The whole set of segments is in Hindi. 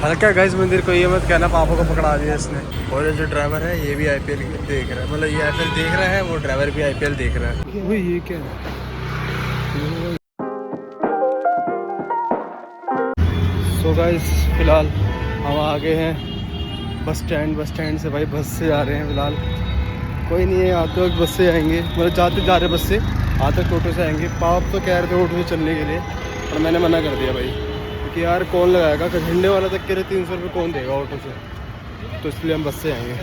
हल्का गाइस मंदिर को ये मत कहना पापा को पकड़ा दिया इसने। और ये जो ड्राइवर है ये भी आईपीएल देख रहा है, मतलब ये आईपीएल देख रहा है, वो ड्राइवर भी आईपीएल देख रहा है। वो ये क्या है? सो गाइस फिलहाल हम आ गए हैं बस स्टैंड से भाई बस से आ रहे हैं फिलहाल। कोई नहीं है, आते वक्त बस से आएंगे, मतलब जाते जा रहे बस से, आते टोटो से आएंगे। पाप तो कह रहे थे ऑटो से चलने के लिए, और मैंने मना कर दिया भाई, क्योंकि यार कौन लगाएगा, झंडे वाला तक कह रहे 300 रुपये कौन देगा ऑटो से, तो इसलिए हम बस से आएंगे।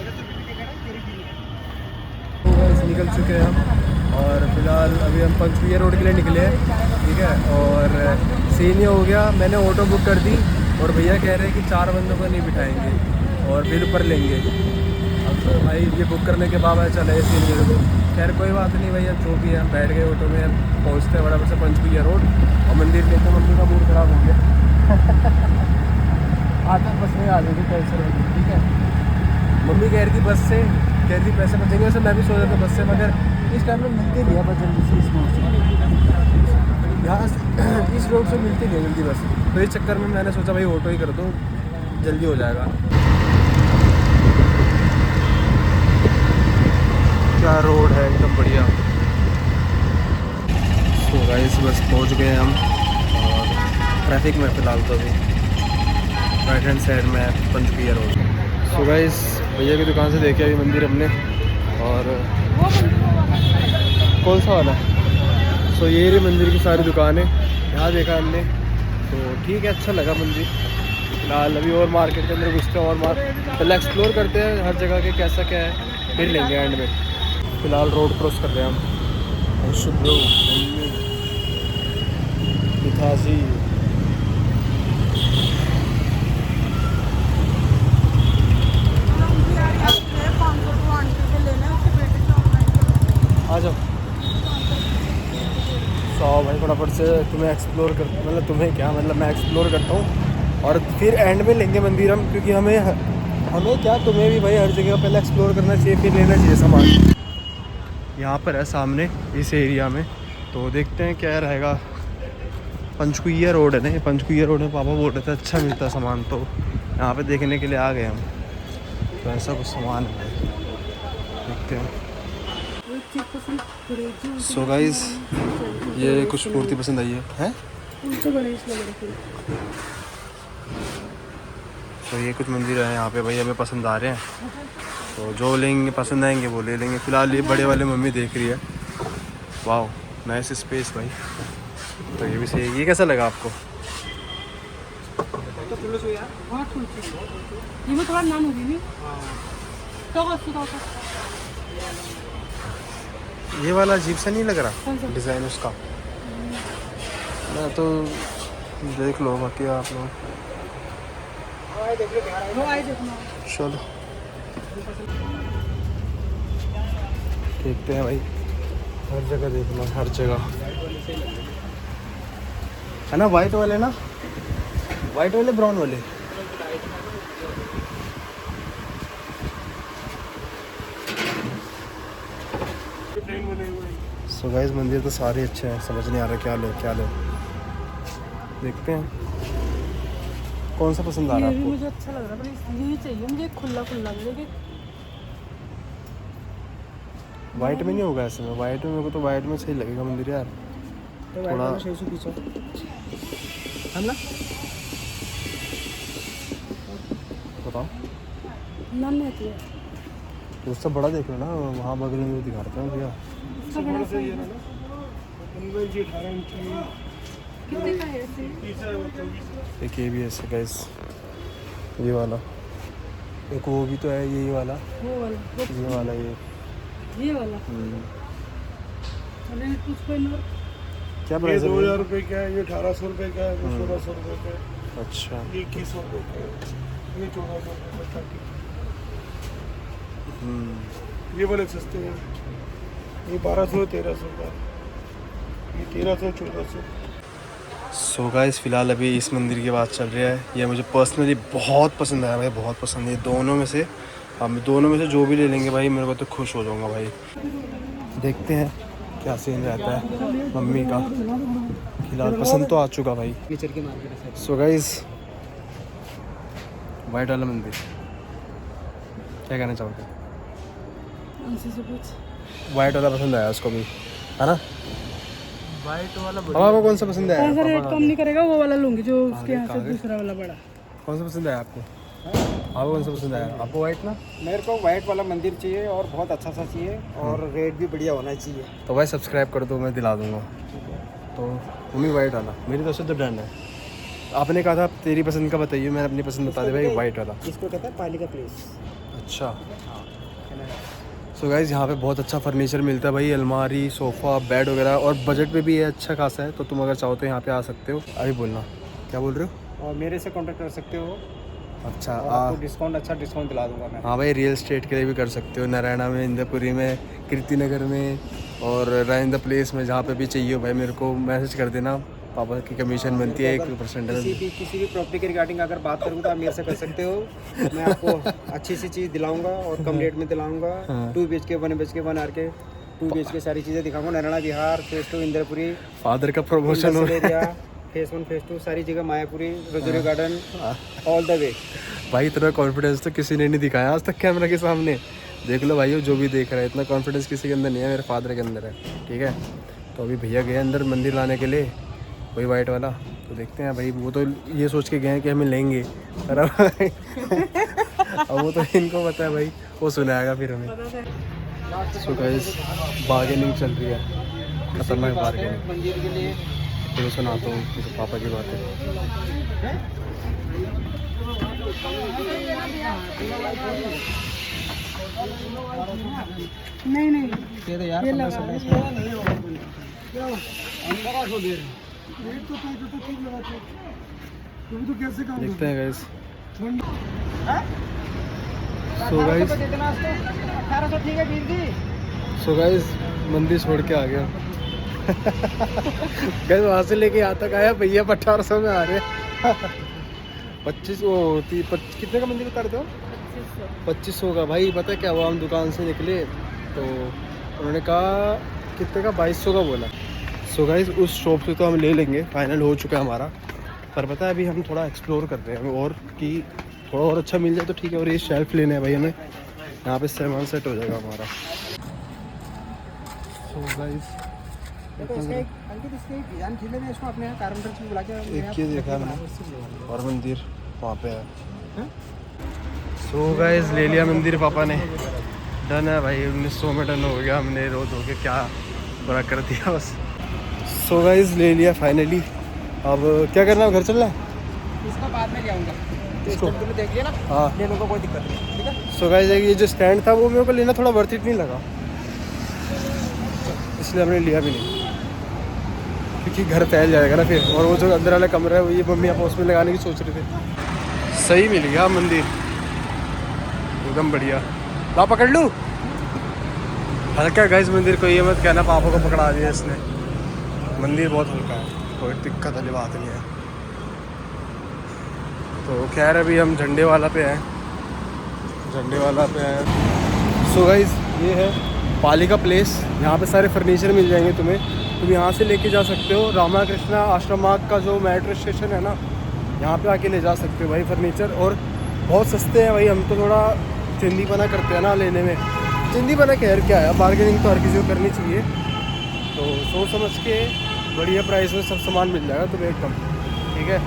निकल चुके हैं हम, और फिलहाल अभी हम पंचकुला रोड के लिए निकले हैं, ठीक है। और सीन ये हो गया, मैंने ऑटो बुक कर दी और भैया कह रहे हैं कि 4 बंदों को नहीं बिठाएंगे और बिल ऊपर लेंगे। अब तो भाई ये बुक करने के बाद चले सीन मेरे को, खैर कोई बात नहीं भैया, जो भी है हम बैठ गए ऑटो में, पहुँचते हैं बराबर से पंचकुला रोड और मंदिर देखते। मम्मी का मूड ख़राब हो गया आते बस में आ जाएगी, कैंसिल हो गई, ठीक है। मम्मी कह रही थी बस से, कह रही थी पैसे बचेंगे, वैसे मैं भी सोच रहा था बस से, मगर इस टाइम में मिलती नहीं है बस जल्दी से, इस रोड से यहाँ इस रोड से मिलती नहीं है जल्दी बस, तो इस चक्कर में मैंने सोचा भाई ऑटो ही कर दो, जल्दी हो जाएगा। क्या रोड है, एकदम बढ़िया। तो गाइस बस पहुँच गए हम, और ट्रैफिक में फ़िलहाल तो अभी राइट हैंड साइड में पंचकुला रोड। सो गाइस भैया की दुकान से देखे अभी मंदिर हमने, और कौन सा वाला, सो ये रही मंदिर की सारी दुकानें यहाँ देखा हमने, तो ठीक है, अच्छा लगा मंदिर। फिलहाल अभी और मार्केट के अंदर घुसते हैं, और पहले एक्सप्लोर करते हैं हर जगह के कैसा क्या है, फिर लेंगे एंड में। फ़िलहाल रोड क्रॉस कर रहे हैं हम, शुभ्रो पिताजी। आ जाओ। सो भाई फटाफट से तुम्हें एक्सप्लोर कर, मतलब तुम्हें क्या, मतलब मैं एक्सप्लोर करता हूँ और फिर एंड में लेंगे मंदिर हम, क्योंकि हमें क्या, तुम्हें भी भाई हर जगह पहले एक्सप्लोर करना चाहिए, फिर लेना चाहिए सामान। यहाँ पर है सामने इस एरिया में, तो देखते हैं क्या रहेगा। पंचकुला रोड है ना, ये पंचकुला रोड में पापा बोल रहे थे अच्छा मिलता है सामान, तो यहाँ पे देखने के लिए आ गए हम। तो ऐसा कुछ सामान है, देखते हैं। सो गाइस ये कुछ मूर्ति पसंद आई है? तो ये कुछ मंदिर है यहाँ पे भाई, हमें पसंद आ रहे हैं, तो जो लेंगे पसंद आएंगे वो ले लेंगे। फ़िलहाल ये बड़े वाले मम्मी देख रही है, वाह नाइस स्पेस भाई, तो ये भी सही है। ये कैसा लगा आपको? ये वाला अजीब सा नहीं लग रहा डिज़ाइन उसका? मैं तो देख लो, बाकी आप लोग चलो देखते हैं भाई, हर जगह देखना, हर जगह है ना। वाइट वाले ना, वाइट वाले ब्राउन वाले, सो गाइस मंदिर तो सारे अच्छे हैं, समझ नहीं आ रहा क्या ले। देखते हैं कौन सा पसंद आ रहा है आपको? मुझे अच्छा लग रहा है, यही चाहिए मुझे, खुला मिलेगा। वाइट में नहीं होगा ऐसे में, वाइट में मेरे को तो वाइट में सही लगेगा मंदिर यार, तो थोड़ा हम ना बताओ नन है क्या, तो उससे बड़ा देख लो ना, वहाँ बगल में दिखाते हैं भैया। कितने का है ऐसे? एक ये भी ऐसे गाइस, ये वाला, एक वो भी तो है, यही वाला, वो वाला, ये वाला, ये वाला। अरे कुछ कोई और क्या प्राइस है? 2000 रुपये का है, ये 1800 रुपये का है, 1600 रुपये का है, अच्छा, ये 2100 रुपये का है, ये 1400 रुपये का है। ये वाले सस्ते हैं, ये 1200 1300 का, ये 1300 1400। सो गाइस फिलहाल अभी इस मंदिर की बात चल रही है, ये मुझे पर्सनली बहुत पसंद आया भाई, बहुत पसंद है। दोनों में से हम दोनों में से जो भी ले लेंगे भाई, मेरे को तो खुश हो जाऊंगा भाई। देखते हैं क्या सीन रहता है मम्मी का। फिलहाल पसंद तो आ चुका भाई। सो गाइस वाइट वाला मंदिर क्या कहना चाहोगे? उनसे से पूछ। वाइट वाला पसंद आया उसको भी, है ना? वाइट वाला पापा को कौन सा पसंद आया? ऐसा रेट कम नहीं करेगा, वो वाला लूंगी जो उसके यहाँ से कागज? दूसरा वाला बड़ा। कौन सा पसंद आया आपको? आपको कौन सा पसंद आया? आपको वाइट ना? मेरे को वाइट वाला मंदिर चाहिए और बहुत अच्छा सा चाहिए और रेट भी बढ़िया होना चाहिए। तो भाई सब्सक्राइब कर दो, मैं दिला दूंगा। तो मम्मी वाइट वाला, मेरी तरफ से तो डन है। आपने कहा था तेरी पसंद का बताइए, मैंने अपनी पसंद बता दी भाई, वाइट वाला। इसको कहता है पाली का प्लेस। अच्छा। सो गाइज़ यहाँ पे बहुत अच्छा फर्नीचर मिलता है भाई, अलमारी, सोफ़ा, बेड वगैरह, और बजट पे भी ये अच्छा खासा है। तो तुम अगर चाहो तो यहाँ पे आ सकते हो। अभी बोलना क्या बोल रहे हो? और मेरे से कांटेक्ट कर सकते हो, अच्छा और आपको डिस्काउंट, अच्छा डिस्काउंट दिला दूंगा मैं। हाँ भाई, रियल एस्टेट के लिए भी कर सकते हो, नारायणा में, इंद्रपुरी में, कीर्ति नगर में, और राइंदा प्लेस में, जहाँ पे भी चाहिए हो भाई मेरे को मैसेज कर देना। पापा की कमीशन बनती है 1%। किसी भी प्रॉपर्टी के रिगार्डिंग अगर बात करूँ तो आप मेरे से कर सकते हो। मैं आपको अच्छी सी चीज़ दिलाऊंगा और कम रेट में दिलाऊंगा। 2 BHK 1 BHK 1 RK 2 BHK सारी चीज़ें दिखाऊंगा। नारायणा विहार, फेज 2 इंद्रपुरी, फादर का प्रमोशन हो एरिया, फेज 1 फेज 2 सारी जगह, Mayapuri, rosary garden, all the way. भाई इतना कॉन्फिडेंस तो किसी ने नहीं दिखाया आज तक कैमरा के सामने। देख लो भाई, जो भी देख रहा है, इतना कॉन्फिडेंस किसी के अंदर नहीं है, मेरे फादर के अंदर है। ठीक है, तो अभी भैया गए अंदर मंदिर लाने के लिए, वही वाइट वाला। तो देखते हैं भाई, वो तो ये सोच के गए हैं कि हमें लेंगे, पर अब अब वो तो इनको पता है भाई, वो सुनाएगा फिर हमें। सो गाइस बार्गेनिंग चल रही है, खतरनाक बार्गेनिंग। मंदिर के लिए तो सुनाता हूँ तो पापा की बातें। नहीं नहीं, दे दो यार, ये लगा देखते हैं गाइस। सो गाइस 1800 ठीक है वीर जी। सो गाइस मंदिर छोड़ के आ गया। गाइस वहाँ से लेके यहाँ तक आया, भैया 1800 में आ रहे हैं। 25 वो कितने का मंदिर बता रहे थे? 2500 का। भाई पता है क्या हुआ, हम दुकान से निकले तो उन्होंने कहा कितने का, 2200 का बोला। सो गाइस उस शॉप से तो हम ले लेंगे, फाइनल हो चुका है हमारा। पर पता है अभी हम थोड़ा एक्सप्लोर कर रहे हैं और कि थोड़ा और अच्छा मिल जाए तो ठीक है। और ये शेल्फ लेने हैं भाई हमें, यहाँ पे सामान सेट हो जाएगा हमारा। सो गाइस इसको अपने कारपेंटर से बुला के एक ये देखा मैंने, और मंदिर वहाँ पे है। सो गाइस ले लिया मंदिर पापा ने, डन है भाई, 1900 में डन हो गया। हमने रो धो के क्या बड़ा कर दिया बस। सो गाइस ले लिया फाइनली। अब क्या करना है, घर चलना है? इसका बाद में ले आऊंगा, इसको तुमने देख लिया ना, हाँ। ले लूंगा, कोई दिक्कत नहीं। ठीक है, सो गाइस ये जो स्टैंड था वो मेरे को लेना थोड़ा वर्थ इट नहीं लगा, इसलिए हमने लिया भी नहीं, क्योंकि घर फैल जाएगा ना फिर। और वो जो अंदर वाला कमरा है वो ये मम्मी आप उसमें लगाने की सोच रहे थे। सही मिल गया मंदिर, एकदम बढ़िया। ला पकड़ लूँ हल्का गाइस मंदिर को, ये मत कहना पापा को पकड़ा दिया इसने। मंदिर बहुत हल्का है, कोई दिक्कत वाली बात नहीं है। तो खैर अभी हम झंडे वाला पे हैं, झंडे वाला पे हैं। सो गाइस ये है पाली का प्लेस, यहाँ पे सारे फर्नीचर मिल जाएंगे तुम्हें, तुम यहाँ से लेके जा सकते हो। रामा कृष्णा आश्रम मार्ग का जो मेट्रो स्टेशन है ना, यहाँ पे आके ले जा सकते हो भाई फर्नीचर, और बहुत सस्ते हैं भाई। हम तो थोड़ा चिंदीपना करते हैं ना लेने में, चिंदीपना खैर क्या है, बार्गेनिंग तो हर किसी को करनी चाहिए। तो सोच समझ के बढ़िया प्राइस में सब सामान मिल जाएगा तुम्हें एकदम, ठीक है।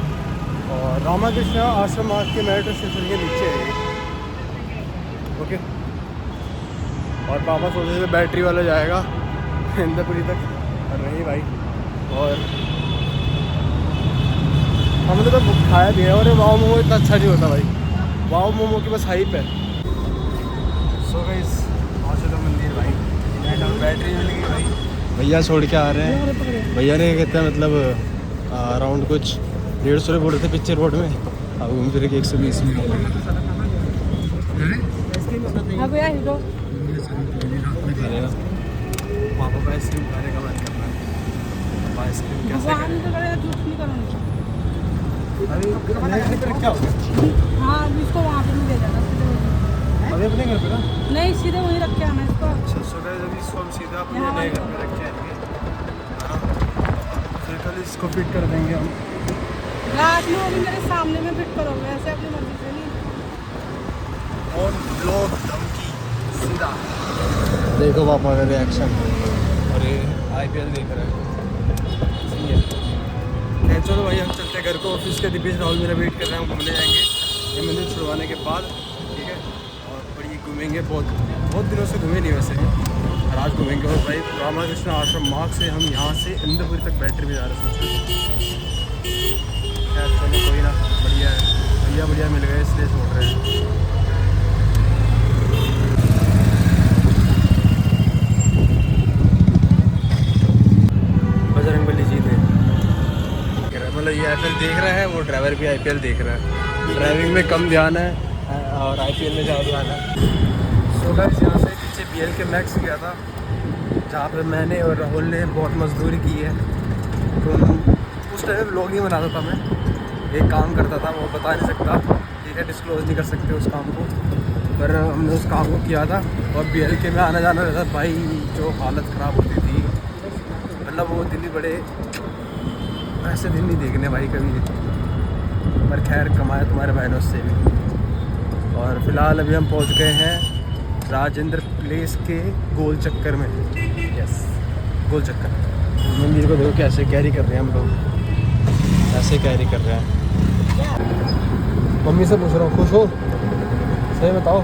और रामा कृष्णा आश्रम मार्ग के मेट्रो स्टेशन के नीचे है ये, ओके। और पापा सोच रहे थे बैटरी वाला जाएगा इंद्रपुरी तक, और नहीं भाई। और हमने तो खाया भी है, और वाव मोमो इतना अच्छा नहीं होता भाई, वाव मोमो की बस हाइप है। सो गाइस पहुँच चलो मंदिर भाई, बैटरी मिल गई भाई। भैया छोड़ के आ रहे हैं, भैया ने कहते हैं मतलब अराउंड कुछ 150 बोल रहे थे पिक्चर रोड में, अब घूम फिर के 120 में। हाँ भैया हीरो पापा का आइसक्रीम खाने का मन कर रहा है। पापा आइसक्रीम कैसे वहाँ नहीं तो करेगा, जूस नहीं करूँगा। अभी क्या होगा? हाँ इसको वहाँ पे नहीं ले जाना, अभी अपने घर पे ना? नहीं सीधे वहीं रख के आना इसको। अच्छा सो गाइस अभी इसको हम सीधा अपने नए घर में रख के आएंगे, फिर कल इसको फिट कर देंगे हम। रात में वो भी मेरे सामने में फिट करोगे, ऐसे अपनी मर्जी से नहीं। देखो पापा का रिएक्शन। अरे IPL देख रहे हैं। चलो भाई हम चलते हैं घर को। ऑफिस के दिपेश राहुल मेरा वेट कर रहे हैं, हम घूमने जाएंगे ये मंदिर छुड़वाने के बाद, ठीक है। और बड़ी घूमेंगे, बहुत दिनों से घूमे नहीं वैसे, और आज घूमेंगे। और भाई रामाकृष्ण आश्रम मार्ग से हम यहाँ से इंद्रपुरी तक बैटरी में जा रहे हैं। खैर चलो कोई ना, बढ़िया है, बढ़िया मिल गए इसलिए छोड़ रहे हैं। बजरंगबली जीत है, मतलब ये IPL देख रहे हैं, वो ड्राइवर भी IPL देख रहा है। ड्राइविंग में कम ध्यान है और IPL में ज़्यादा ध्यान है। सो गाइस यहाँ से पीछे BL के मैक्स गया था, जहाँ पे मैंने और राहुल ने बहुत मजदूरी की है। तो उस टाइम व्लॉग नहीं बनाता था मैं, एक काम करता था, वो बता नहीं सकता, ठीक है, डिस्क्लोज नहीं कर सकते उस काम को, पर हमने उस काम को किया था। और BL के में आना जाना रहता भाई, जो हालत ख़राब होती थी, मतलब वो दिन ही बड़े, ऐसे दिन नहीं देखने भाई कभी, पर खैर कमाया तुम्हारे बहनों से भी। और फिलहाल अभी हम पहुंच गए हैं राजेंद्र प्लेस के गोल चक्कर में। यस, गोल चक्कर। मंदिर को देखो कैसे कैरी कर रहे हैं हम लोग, ऐसे कैरी कर रहे हैं। मम्मी से पूछ रहा हूँ, खुश हो? सही बताओ,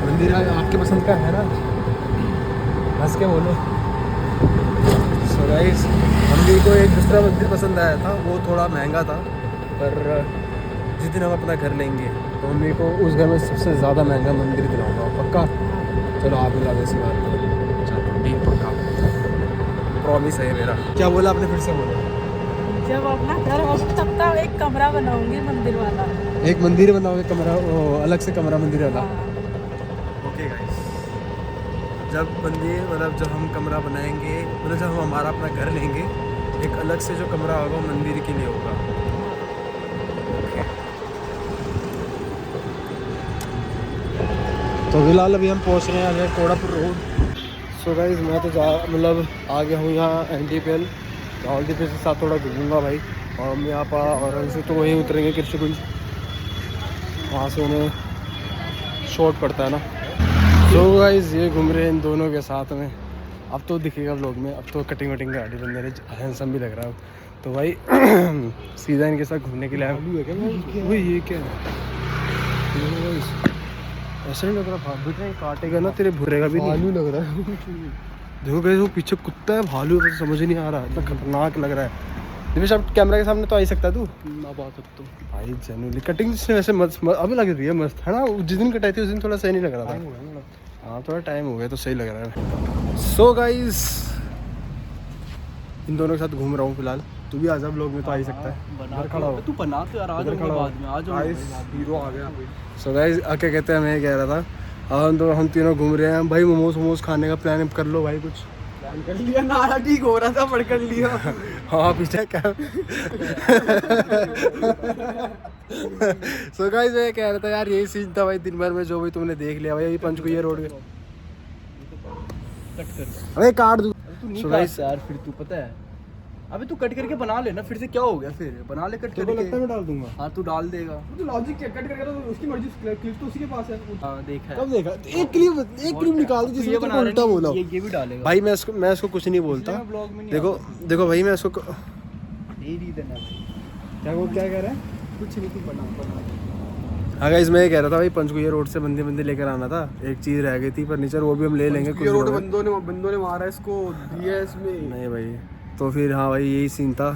मंदिर आपके पसंद का है ना? हंस के बोलो। सो गाइस, मम्मी को एक दूसरा मंदिर पसंद आया था, वो थोड़ा महंगा था, पर जिस दिन हम अपना घर लेंगे तो मम्मी को उस घर में सबसे ज़्यादा महंगा मंदिर दिलाऊंगा। पक्का? चलो आप मिला दो इसी बात पर। चलो डील पक्का, प्रॉमिस है मेरा। क्या बोला आपने, फिर से बोला? जब अपना घर होगा तब तक एक कमरा बनाऊंगी मंदिर वाला। एक मंदिर बनाओगे, कमरा अलग से कमरा मंदिर वाला? हाँ। ओके गाइस, जब मंदिर मतलब जब हम कमरा बनाएंगे, मतलब जब हम हमारा अपना घर लेंगे, एक अलग से जो कमरा होगा वो मंदिर के लिए होगा। तो फिलहाल अभी हम पहुंच रहे हैं कोड़ापुर रोड। सो गाइस मैं तो मतलब आ गया हूँ यहाँ NTPL। राहुल दीपेश के साथ थोड़ा घूमूंगा भाई, और हम यहाँ पर और उनसे तो वहीं उतरेंगे कृष्णकुंज, वहाँ से उन्हें शॉर्ट पड़ता है ना। सो गाइस ये घूम रहे हैं इन दोनों के साथ में। अब तो दिखेगा व्लॉग में, अब तो कटिंग वटिंग का गाड़ी बंदे हैंडसम भी लग रहा है। तो भाई सीधा इनके साथ घूमने के लिए आया। वही ये क्या है, ऐसा नहीं लग रहा बेटा, काटेगा ना तेरे भुरेगा भी नहीं लग रहा है। देखो गए वो पीछे कुत्ता है, भालू है, तो समझ ही नहीं आ रहा, इतना खतरनाक लग रहा है। दिपेश अब कैमरा के सामने तो आ ही सकता है तू, अब आ सकता हूँ भाई। जेन्युइनली कटिंग से वैसे मस्त अभी लग रही है, मस्त है ना। जिस दिन कटाई थी उस दिन थोड़ा सही नहीं लग रहा था। हाँ थोड़ा टाइम हो गया तो सही लग रहा है। सो गाइस इन दोनों के साथ घूम रहा हूँ फिलहाल। तू भी आजा ब्लॉग में तो आ ही सकता है। खड़ा हो, तू बना तो यार, आज बाद में आ जाओ। हीरो आ गया। सो गाइस क्या कहते हैं, मैं कह रहा था हम तीनों घूम रहे हैं भाई। मोमोज खाने का प्लान कर लो भाई, कुछ प्लान कर लिया ना? ठीक हो रहा था, पढ़ कर लिया। हाँ पीछे क्या। सो गाइस मैं कह रहा था यार, यही सीन था भाई दिन भर में, जो भी तुमने देख लिया भाई। यही पंचकुइया रोड में अरे काट दूँ। सो गाइस यार फिर तू पता है, अबे तू कट करके बना ले ना, फिर से क्या हो गया? फिर बना ले कट करके। लगता है मैं डाल दूंगा। हाँ तू डाल देगा। तो लॉजिक क्या, कट करके तो उसकी मर्जी, क्लिप तो उसी के पास है। हाँ देखा है। कब देखा? एक क्लिप निकाल दी जिसमें तुम उल्टा बोला। ये भी डालेगा भाई मैं इसको कुछ नहीं बोलता। ब्लॉग में नहीं देखो भाई मैं इसको दे दी देना भाई। क्या कह रहा है? कुछ नहीं, तू बना। हाँ गाइस मैं ये कह रहा था भाई, पंचकुइया रोड से बंदे लेकर आना था। एक चीज़ रह गई थी फर्नीचर, वो भी हम ले लेंगे। कुछ रोड बंदों ने मारा इसको, दिया इसमें नहीं भाई। तो फिर हाँ भाई यही सीन था,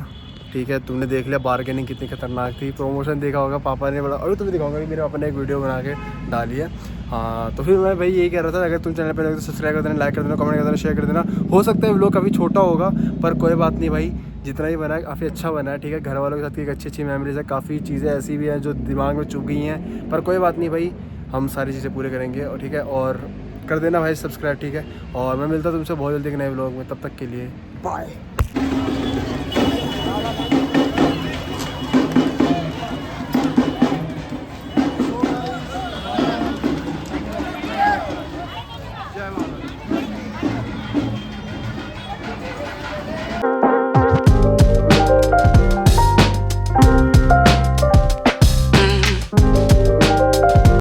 ठीक है। तुमने देख लिया बार्गेनिंग कितनी खतरनाक थी। प्रमोशन देखा होगा पापा ने बड़ा, और तुम्हें दिखाऊंगा कि मेरे पापा ने एक वीडियो बना के डाली है। हाँ तो फिर मैं भाई यही कह रहा था, अगर तुम चैनल पर तो सब्सक्राइब कर देना, लाइक कर देना, कमेंट कर देना, शेयर कर देना। हो सकता है व्लॉग काफ़ी छोटा होगा, पर कोई बात नहीं भाई, जितना ही बना है काफ़ी अच्छा बना है, ठीक है। घर वालों के साथ एक अच्छी मेमोरीज है, काफ़ी चीज़ें ऐसी भी हैं जो दिमाग में चुभ गई हैं, पर कोई बात नहीं भाई, हम सारी चीज़ें पूरे करेंगे। और ठीक है, और कर देना भाई सब्सक्राइब, ठीक है। और मैं मिलता हूँ तुमसे बहुत जल्दी एक नए व्लॉग में, तब तक के लिए बाय।